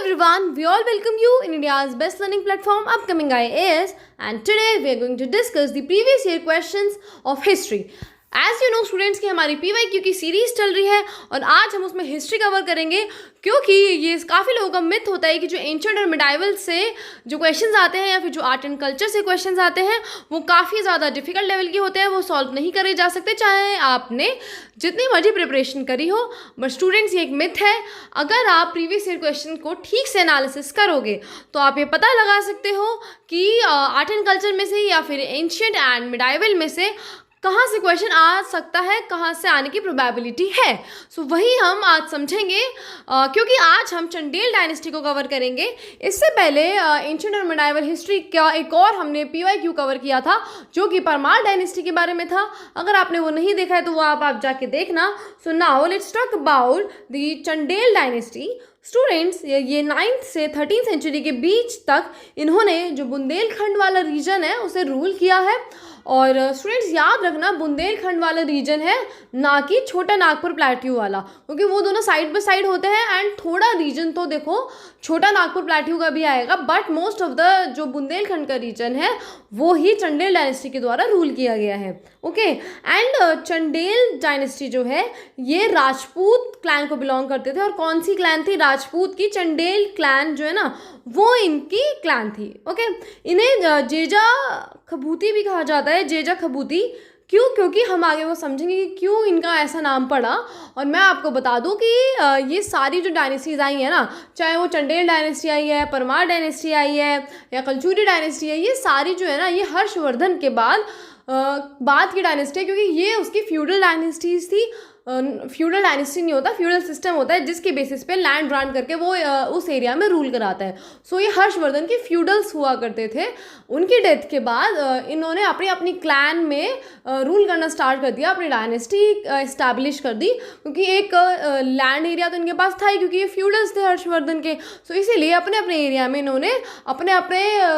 everyone, we all welcome you in India's best learning platform Upcoming IAS, and today we are going to discuss the previous year questions of history. As you know students की हमारी PYQ की series चल रही है और आज हम उसमें हिस्ट्री कवर करेंगे, क्योंकि ये काफ़ी लोगों का मिथ होता है कि जो एंशिएंट और मिडाइवल से जो क्वेश्चंस आते हैं या फिर जो आर्ट एंड कल्चर से क्वेश्चंस आते हैं वो काफ़ी ज़्यादा डिफिकल्ट लेवल के होते हैं, वो सॉल्व नहीं करे जा सकते चाहे आपने जितनी मर्जी प्रिपरेशन करी हो। बट स्टूडेंट्स ये एक मिथ है, अगर आप प्रीवियस ईयर क्वेश्चन को ठीक से एनालिसिस करोगे तो आप ये पता लगा सकते हो कि आर्ट एंड कल्चर में से या फिर एंशिएंट एंड मिडाइवल में से कहाँ से क्वेश्चन आ सकता है, कहाँ से आने की प्रोबेबिलिटी है। सो वही हम आज समझेंगे, क्योंकि आज हम चंडेल डायनेस्टी को कवर करेंगे। इससे पहले एंशिएंट और मिडाइवल हिस्ट्री का एक और हमने PYQ कवर किया था जो कि परमार डायनेस्टी के बारे में था। अगर आपने वो नहीं देखा है तो वो आप जाके देखना। So now let's talk about the Chandel dynasty. Students, ये 9th से 13th सेंचुरी के बीच तक इन्होंने जो बुंदेलखंड वाला रीजन है उसे रूल किया है। और स्टूडेंट्स याद रखना, बुंदेलखंड वाला रीजन है ना कि छोटा नागपुर प्लेट्यू वाला, क्योंकि वो दोनों साइड बाय साइड होते हैं। एंड थोड़ा रीजन तो देखो छोटा नागपुर प्लेट्यू का भी आएगा, बट मोस्ट ऑफ द जो बुंदेलखंड का रीजन है वो ही चंडेल डायनेस्टी के द्वारा रूल किया गया है। ओके, एंड चंडेल डायनेस्टी जो है ये राजपूत क्लैन को बिलोंग करते थे। और कौन सी क्लैन थी? राजपूत की चंडेल क्लैन जो है ना वो इनकी क्लैन थी। ओके, इन्हें जेजा खबूती भी कहा जाता है, जेजा खबूती। क्यों? क्योंकि हम आगे वो समझेंगे कि क्यों इनका ऐसा नाम पड़ा। और मैं आपको बता दूं कि ये सारी जो डायनेस्टीज आई है ना, चाहे वो चंडेल डायनेस्टी आई है, परमार डायनेस्टी आई है या कलचुरी डायनेस्टी है, ये सारी जो है ना ये हर्षवर्धन के बाद की डायनेस्टी है, क्योंकि ये उसकी फ्यूडल डायनेस्टीज थी। फ्यूडल डायनेस्टी नहीं होता, फ्यूडल सिस्टम होता है जिसके बेसिस पे लैंड ग्रांट करके वो उस एरिया में रूल कराता है। सो ये हर्षवर्धन के फ्यूडल्स हुआ करते थे। उनकी डेथ के बाद इन्होंने अपनी क्लैन में रूल करना स्टार्ट कर दिया, अपनी डायनेस्टी इस्टेब्लिश कर दी, क्योंकि एक लैंड एरिया तो इनके पास था ही, क्योंकि ये फ्यूडल्स थे हर्षवर्धन के। सो इसीलिए अपने अपने एरिया में इन्होंने अपने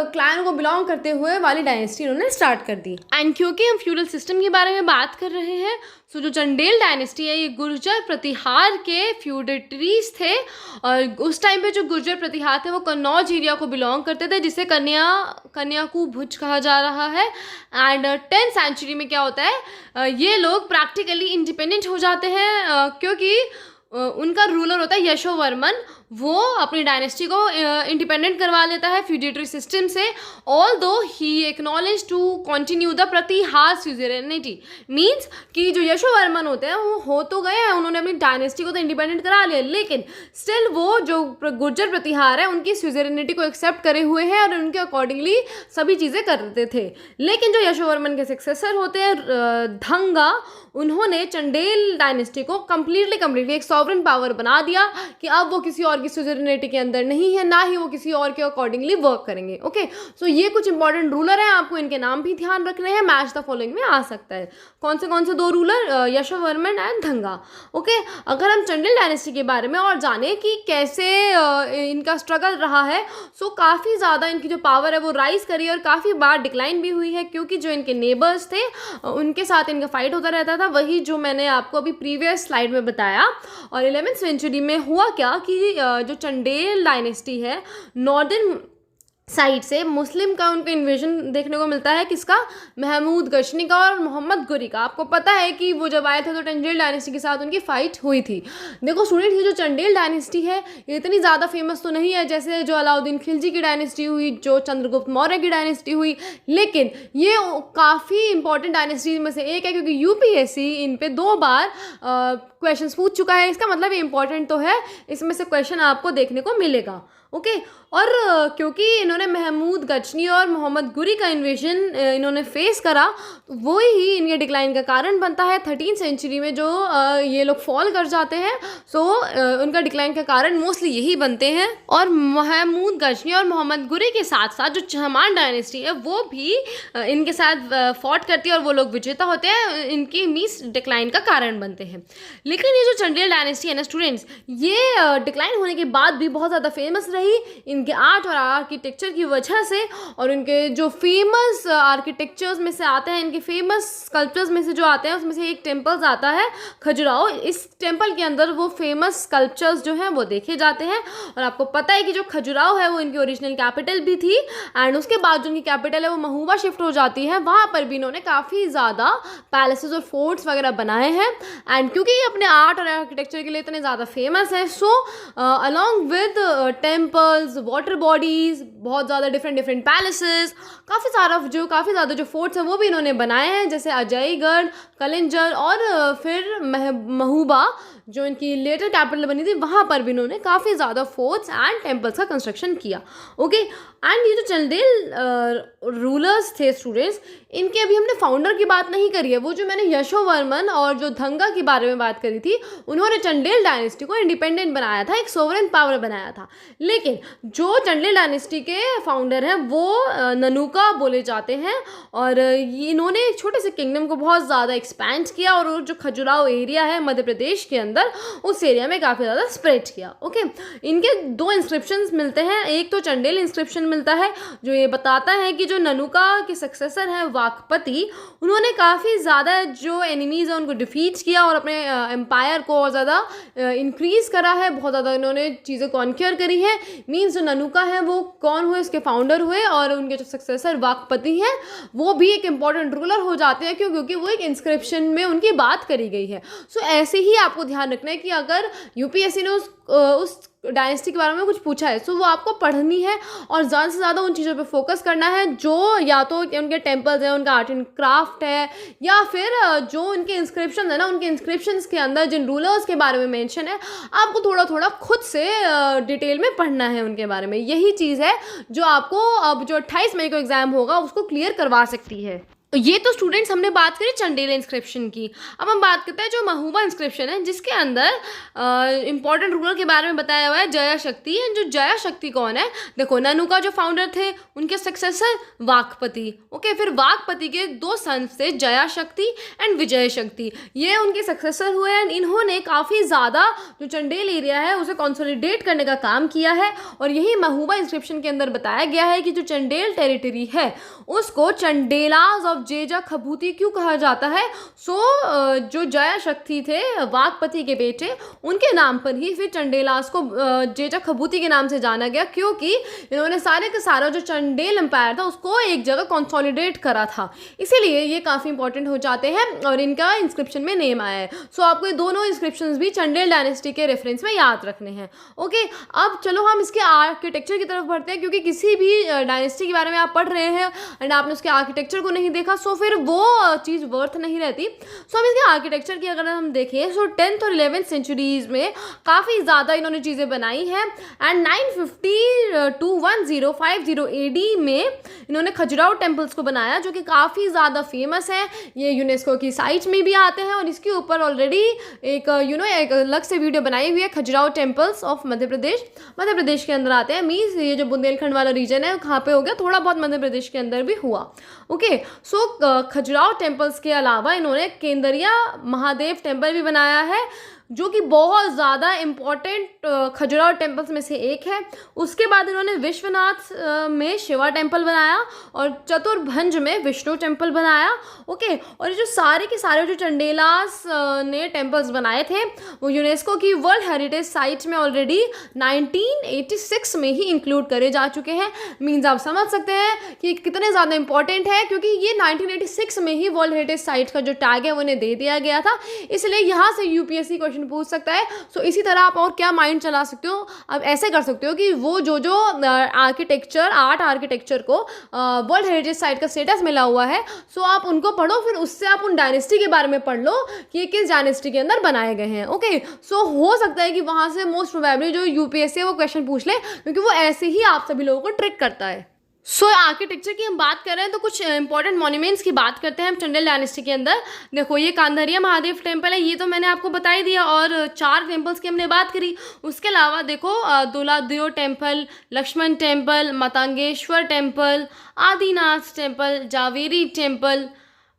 क्लैन को बिलोंग करते हुए वाली डायनेस्टी इन्होंने स्टार्ट कर दी। एंड क्योंकि हम फ्यूडल सिस्टम के बारे में बात कर रहे हैं, सो जो चंडेल डायनेस्टी है ये गुर्जर प्रतिहार के फ्यूडेटरीज थे। और उस टाइम पे जो गुर्जर प्रतिहार थे वो कन्नौज एरिया को बिलोंग करते थे, जिसे कन्याकु भुज कहा जा रहा है। एंड 10th सेंचुरी में क्या होता है, ये लोग प्रैक्टिकली इंडिपेंडेंट हो जाते हैं, क्योंकि उनका रूलर होता है यशोवर्मन। वो अपनी डायनेस्टी को इंडिपेंडेंट करवा लेता है फ्यूडेटरी सिस्टम से, ऑल्दो ही acknowledge to continue the Pratihara suzerainty. Means कि जो यशोवर्मन होते हैं वो हो तो गए हैं, उन्होंने अपनी डायनेस्टी को तो इंडिपेंडेंट करा लिया, लेकिन स्टिल वो जो गुर्जर प्रतिहार है उनकी स्यूजेरेनिटी को एक्सेप्ट करे हुए हैं और उनके अकॉर्डिंगली सभी चीज़ें करते थे। लेकिन जो यशोवर्मन के सक्सेसर होते हैं धंगा, उन्होंने चंडेल डायनेस्टी को कम्प्लीटली एक सॉवरेन पावर बना दिया कि अब वो किसी और की सुजरेनिटी के अंदर नहीं है, ना ही वो किसी और के अकॉर्डिंगली वर्क करेंगे। ओके, सो ये कुछ इंपॉर्टेंट रूलर हैं, आपको इनके नाम भी ध्यान रखने हैं, मैच द फॉलोइंग में आ सकता है। कौन से दो रूलर? यशोवर्मन एंड धंगा। ओके, अगर हम चंडेल डायनेस्टी के बारे में और जाने कि कैसे इनका स्ट्रगल रहा है, सो काफ़ी ज़्यादा इनकी जो पावर है वो राइज करी और काफ़ी बार डिक्लाइन भी हुई है, क्योंकि जो इनके नेबर्स थे उनके साथ इनका फाइट होता रहता था, वही जो मैंने आपको अभी प्रीवियस स्लाइड में बताया। और 11th सेंचुरी में हुआ क्या कि जो चंडेल डायनेस्टी है नॉर्दर्न साइड से मुस्लिम का उनको इन्वेजन देखने को मिलता है। किसका? महमूद गजनी का और मोहम्मद गुरी का। आपको पता है कि वो जब आए थे तो चंडेल डायनेस्टी के साथ उनकी फाइट हुई थी। देखो स्टूडेंट, ये जो चंडेल डायनेस्टी है ये इतनी ज़्यादा फेमस तो नहीं है जैसे जो अलाउद्दीन खिलजी की डायनेस्टी हुई, जो चंद्रगुप्त मौर्य की डायनेस्टी हुई, लेकिन ये काफ़ी इंपॉर्टेंट डायनेस्टी में से एक है, क्योंकि UPSC इन पे 2 बार क्वेश्चंस पूछ चुका है। इसका मतलब ये इंपॉर्टेंट तो है, इसमें से क्वेश्चन आपको देखने को मिलेगा। ओके, और क्योंकि इन्होंने महमूद गजनी और मोहम्मद गुरी का इन्वेजन इन्होंने फेस करा, तो वो ही इनके डिक्लाइन का कारण बनता है। 13th सेंचुरी में जो ये लोग फॉल कर जाते हैं, सो उनका डिक्लाइन का कारण मोस्टली यही बनते हैं। और महमूद गजनी और मोहम्मद गुरी के साथ साथ जो चहमान डायनेस्टी है वो भी इनके साथ फॉट करती है और वो लोग विजेता होते हैं, इनकी मीस डिक्लाइन का कारण बनते हैं। लेकिन ये जो चंदेल डायनेस्टी है ना स्टूडेंट्स, ये डिक्लाइन होने के बाद भी बहुत ज़्यादा फेमस रही इनके आर्ट और आर्किटेक्चर की वजह से। और इनके जो फेमस आर्किटेक्चर्स में से आते हैं, इनके फेमस स्कल्पचर्स में से जो आते हैं, उसमें से एक टेम्पल्स आता है खजुराहो। इस टेम्पल के अंदर वो फेमस स्कल्पचर्स जो हैं वो देखे जाते हैं। और आपको पता है कि जो खजुराहो है वो इनकी ओरिजिनल कैपिटल भी थी, एंड उसके बाद जो इनकी कैपिटल है वो महुबा शिफ्ट हो जाती है। वहाँ पर भी इन्होंने काफ़ी ज़्यादा पैलेसेस और फोर्ट्स वगैरह बनाए हैं। एंड क्योंकि ये अपने आर्ट और आर्किटेक्चर के लिए इतने ज़्यादा फेमस है, so along with temples, water bodies, बहुत ज़्यादा डिफरेंट पैलेसेस, काफ़ी ज़्यादा जो फोर्ट्स हैं वो भी इन्होंने बनाए हैं, जैसे अजयगढ़, कलिंजर और फिर महुबा जो इनकी लेटर कैपिटल बनी थी, वहाँ पर भी इन्होंने काफ़ी ज़्यादा फोर्ट्स एंड टेम्पल्स का कंस्ट्रक्शन किया। ओके, एंड ये जो चंदेल रूलर्स थे स्टूडेंट्स, इनके अभी हमने फाउंडर की बात नहीं करी है। वो जो मैंने यशोवर्मन और जो धंगा के बारे में बात करी थी, उन्होंने चंदेल डायनेस्टी को इंडिपेंडेंट बनाया था, एक सोवरेन पावर बनाया था। लेकिन जो चंदेल डायनेस्टी के फाउंडर हैं वो ननुका बोले जाते हैं, और इन्होंने एक छोटे से किंगडम को बहुत ज़्यादा एक्सपैंड किया और जो खजुराहो एरिया है मध्य प्रदेश के अंदर, उस एरिया में काफ़ी ज़्यादा स्प्रेड किया। ओके, इनके 2 इंस्क्रिप्शंस मिलते हैं। एक तो चंदेल इंस्क्रिप्शन मिलता है जो ये बताता है कि जो ननुका के सक्सेसर हैं वाकपति, उन्होंने काफ़ी ज़्यादा जो एनिमीज़ हैं उनको डिफीट किया और अपने एम्पायर को और ज़्यादा इंक्रीज़ करा है। बहुत ज़्यादा इन्होंने चीज़ें कॉन्क्योर करी है। मीन्स जो ननुका है वो कौन हुए, उसके फाउंडर हुए, और उनके जो सक्सेसर वाकपति हैं वो भी एक इंपॉर्टेंट रूलर हो जाते हैं। क्यों? क्योंकि वो एक इंस्क्रिप्शन में उनकी बात करी गई है। सो ऐसे ही आपको ध्यान रखना है कि अगर यूपीएससी ने उस डायनेस्टी के बारे में कुछ पूछा है, सो वो आपको पढ़नी है और ज़्यादा से ज़्यादा उन चीज़ों पे फोकस करना है जो या तो उनके टेम्पल्स हैं, उनका आर्ट एंड क्राफ्ट है, या फिर जो उनके इंस्क्रिप्शन है ना, उनके इंस्क्रिप्शंस के अंदर जिन रूलर्स के बारे में मेंशन है, आपको थोड़ा थोड़ा खुद से डिटेल में पढ़ना है उनके बारे में। यही चीज़ है जो आपको अब जो 28 मई को एग्ज़ाम होगा उसको क्लियर करवा सकती है। ये तो स्टूडेंट्स हमने बात करी चंदेल इंस्क्रिप्शन की। अब हम बात करते हैं जो महुबा इंस्क्रिप्शन है, जिसके अंदर इंपॉर्टेंट रूलर के बारे में बताया हुआ है जया शक्ति। एंड जो जया शक्ति कौन है? देखो, ननुका जो फाउंडर थे, उनके सक्सेसर वाकपति। ओके, फिर वाकपति के 2 सन्स थे, जया शक्ति एंड विजय शक्ति, ये उनके सक्सेसर हुए। एंड इन्होंने काफ़ी ज़्यादा जो चंदेल एरिया है उसे कंसोलिडेट करने का काम किया है। और यही महुबा इंस्क्रिप्शन के अंदर बताया गया है कि जो चंदेल टेरिटरी है उसको चंडेलाज ऑफ जेजा खबूती क्यों कहा जाता है? सो जो जया शक्ति थे वाकपति के बेटे, उनके नाम पर ही फिर चंडेलाज को जेजा खबूती के नाम से जाना गया, क्योंकि इन्होंने सारे का सारा जो चंडेल एम्पायर था उसको एक जगह कंसोलिडेट करा था। इसीलिए ये काफ़ी इंपॉर्टेंट हो जाते हैं और इनका इंस्क्रिप्शन में नेम आया है। सो आपको ये दोनों इंस्क्रिप्शंस भी चंदेल डायनेस्टी के रेफरेंस में याद रखने हैं। ओके, अब चलो हम इसके आर्किटेक्चर की तरफ बढ़ते हैं, क्योंकि किसी भी डायनेस्टी के बारे में आप पढ़ रहे हैं एंड आपने उसके आर्किटेक्चर को नहीं देखा, सो फिर वो चीज़ वर्थ नहीं रहती। सो हम इसके आर्किटेक्चर की अगर हम देखें, सो 10th और 11th सेंचुरीज़ में काफ़ी ज़्यादा इन्होंने चीज़ें बनाई हैं। एंड 950 to 1050 AD में इन्होंने खजुराहो टेम्पल्स को बनाया, जो कि काफ़ी ज़्यादा फेमस है। ये यूनेस्को की साइट में भी आते हैं और इसके ऊपर ऑलरेडी एक एक अलग से वीडियो बनाई हुई है, खजुराहो टेम्पल्स ऑफ मध्य प्रदेश के अंदर आते हैं। मीन्स ये जो बुंदेलखंड वाला रीजन है कहाँ पे हो गया, थोड़ा बहुत मध्य प्रदेश के अंदर भी हुआ। ओके, सो खजुराहो टेम्पल्स के अलावा इन्होंने केंदरिया महादेव टेम्पल भी बनाया है, जो कि बहुत ज़्यादा इम्पॉर्टेंट खजुराहो टेम्पल्स में से एक है। उसके बाद इन्होंने विश्वनाथ में शिवा टेम्पल बनाया और चतुर्भंज में विष्णु टेम्पल बनाया। ओके, और ये जो सारे के सारे जो चंडेलास ने टेम्पल्स बनाए थे वो यूनेस्को की वर्ल्ड हेरिटेज साइट में ऑलरेडी 1986 में ही इंक्लूड करे जा चुके हैं। मीन्स आप समझ सकते हैं कि कितने ज़्यादा इंपॉर्टेंट है, क्योंकि ये 1986 में ही वर्ल्ड हेरिटेज साइट का जो टैग है वो उन्हें दे दिया गया था। इसलिए यहाँ से यूपीएससी क्वेश्चन पूछ सकता है। सो इसी तरह आप और क्या माइंड चला सकते हो, आप ऐसे कर सकते हो कि वो जो आर्ट आर्किटेक्चर को वर्ल्ड हेरिटेज साइट का स्टेटस मिला हुआ है, सो आप उनको पढ़ो, फिर उससे आप उन डायनेस्टी के बारे में पढ़ लो कि किस डायनेस्टी के अंदर बनाए गए हैं। ओके, सो हो सकता है कि वहाँ से मोस्ट प्रोबेबली जो यूपीएससी वो क्वेश्चन पूछ ले, क्योंकि वो ऐसे ही आप सभी लोगों को ट्रिक करता है। सो आर्किटेक्चर की हम बात कर रहे हैं तो कुछ इंपॉर्टेंट मॉन्यूमेंट्स की बात करते हैं हम चंदेल डायनेस्टी के अंदर। देखो, ये कांधरिया महादेव टेम्पल है, ये तो मैंने आपको बता ही दिया, और 4 टेम्पल्स की हमने बात करी। उसके अलावा देखो Duladeo temple, Lakshman temple, Matangeshwar temple, Adinath temple, Javari temple,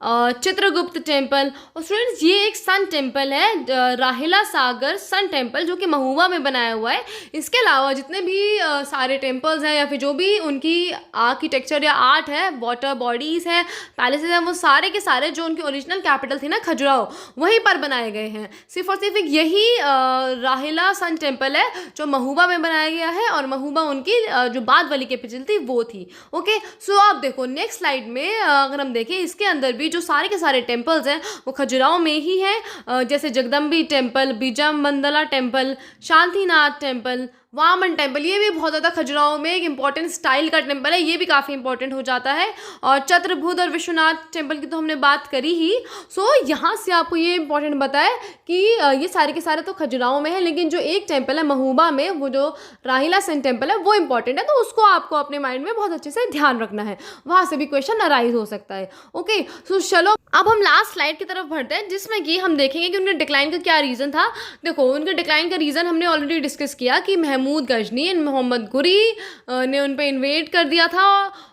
Chitragupta temple. और स्टूडेंट्स ये एक सन टेम्पल है, राहिला सागर सन टेम्पल, जो कि महुआ में बनाया हुआ है। इसके अलावा जितने भी सारे टेम्पल्स हैं या फिर जो भी उनकी आर्किटेक्चर या आर्ट है, वाटर बॉडीज़ हैं, पैलेसेस हैं, वो सारे के सारे जो उनकी ओरिजिनल कैपिटल थी ना खजुराहो, वहीं पर बनाए गए हैं। सिर्फ और सिर्फ यही राहिला सन टेम्पल है जो महुआ में बनाया गया है, और महुआ उनकी जो बाद वाली कैपिटल थी वो थी। ओके, सो आप देखो नेक्स्ट स्लाइड में अगर हम देखें, इसके अंदर भी जो सारे के सारे टेम्पल्स हैं वो खजुराहो में ही हैं, जैसे Jagadambi temple, Bijamandala temple, Shantinath temple, Vamana temple. ये भी बहुत ज़्यादा खजुराहो में एक इंपॉर्टेंट स्टाइल का टेम्पल है, ये भी काफ़ी इंपॉर्टेंट हो जाता है। और चतुर्भुज और विश्वनाथ टेम्पल की तो हमने बात करी ही। सो यहाँ से आपको ये इंपॉर्टेंट बताए कि ये सारे के सारे तो खजुराहो में है, लेकिन जो एक टेम्पल है महुबा में, वो जो राहिला सन टेम्पल है, वो इंपॉर्टेंट है, तो उसको आपको अपने माइंड में बहुत अच्छे से ध्यान रखना है, वहाँ से भी क्वेश्चन अराइज हो सकता है। ओके, सो चलो अब हम लास्ट स्लाइड की तरफ बढ़ते हैं, जिसमें कि हम देखेंगे कि उनके डिक्लाइन का क्या रीज़न था। देखो, उनके डिक्लाइन का रीज़न हमने ऑलरेडी डिस्कस किया कि महमूद गजनी एंड मोहम्मद गुरी ने उन पर इन्वेड कर दिया था,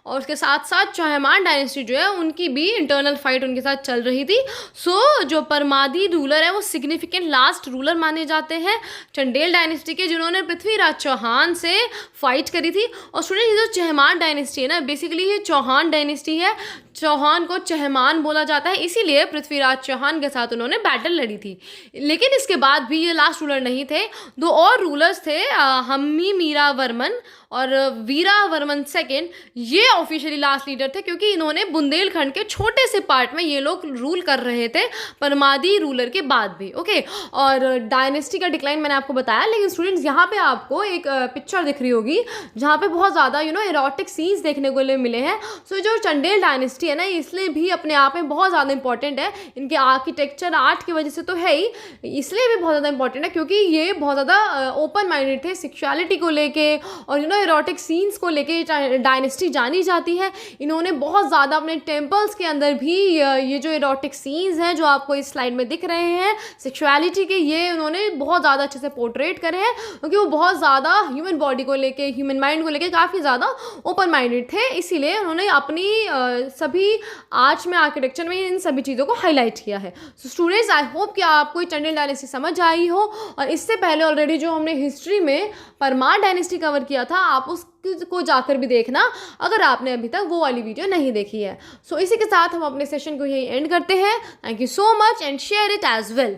और उसके साथ साथ चौहान डायनेस्टी जो है उनकी भी इंटरनल फाइट उनके साथ चल रही थी। सो जो परमादी रूलर है वो सिग्निफिकेंट लास्ट रूलर माने जाते हैं चंडेल डायनेस्टी के, जिन्होंने पृथ्वीराज चौहान से फाइट करी थी। और स्टूडेंट, ये जो चहमान डायनेस्टी है ना, बेसिकली ये चौहान डायनेस्टी है। चौहान को चहमान बोला जाता है, इसीलिए पृथ्वीराज चौहान के साथ उन्होंने बैटल लड़ी थी। लेकिन इसके बाद भी ये लास्ट रूलर नहीं थे, दो और रूलर्स थे, हम्मी मीरा वर्मन और वीरा वर्मन सेकेंड। ये ऑफिशियली लास्ट लीडर थे, क्योंकि इन्होंने बुंदेलखंड के छोटे से पार्ट में ये लोग रूल कर रहे थे परमादी रूलर के बाद भी। ओके, और डायनेस्टी का डिक्लाइन मैंने आपको बताया। लेकिन स्टूडेंट्स, यहाँ पे आपको एक पिक्चर दिख रही होगी जहाँ पे बहुत ज़्यादा एरोटिक सीन्स देखने को मिले हैं। सो जो चंडेल डायनेस्टी है ना, इसलिए भी अपने आप में बहुत ज़्यादा इंपॉर्टेंट है। इनके आर्किटेक्चर आर्ट की वजह से तो है ही, इसलिए भी बहुत ज़्यादा इंपॉर्टेंट है क्योंकि ये बहुत ज़्यादा ओपन माइंडेड थे सेक्सुअलिटी को लेके, और एरोटिक सीन्स को लेके डायनेस्टी जानी जाती है। इन्होंने बहुत ज़्यादा अपने टेम्पल्स के अंदर भी ये जो एरोटिक सीन्स हैं जो आपको इस स्लाइड में दिख रहे हैं सेक्सुअलिटी के, ये उन्होंने बहुत ज़्यादा अच्छे से पोर्ट्रेट करे हैं, क्योंकि वो बहुत ज़्यादा ह्यूमन बॉडी को लेके, ह्यूमन माइंड को लेके काफ़ी ज़्यादा ओपन माइंडेड थे। इसीलिए उन्होंने अपनी सभी आर्ट्स में, आर्किटेक्चर में इन सभी चीज़ों को हाईलाइट किया है। सो स्टूडेंट्स, आई होप कि आपको चंडेल डायनेस्टी समझ आई हो। और इससे पहले ऑलरेडी जो हमने हिस्ट्री में परमार डायनेस्टी कवर किया था, आप उसको जाकर भी देखना अगर आपने अभी तक वो वाली वीडियो नहीं देखी है। सो इसी के साथ हम अपने सेशन को यही एंड करते हैं। Thank you so much and share it as well.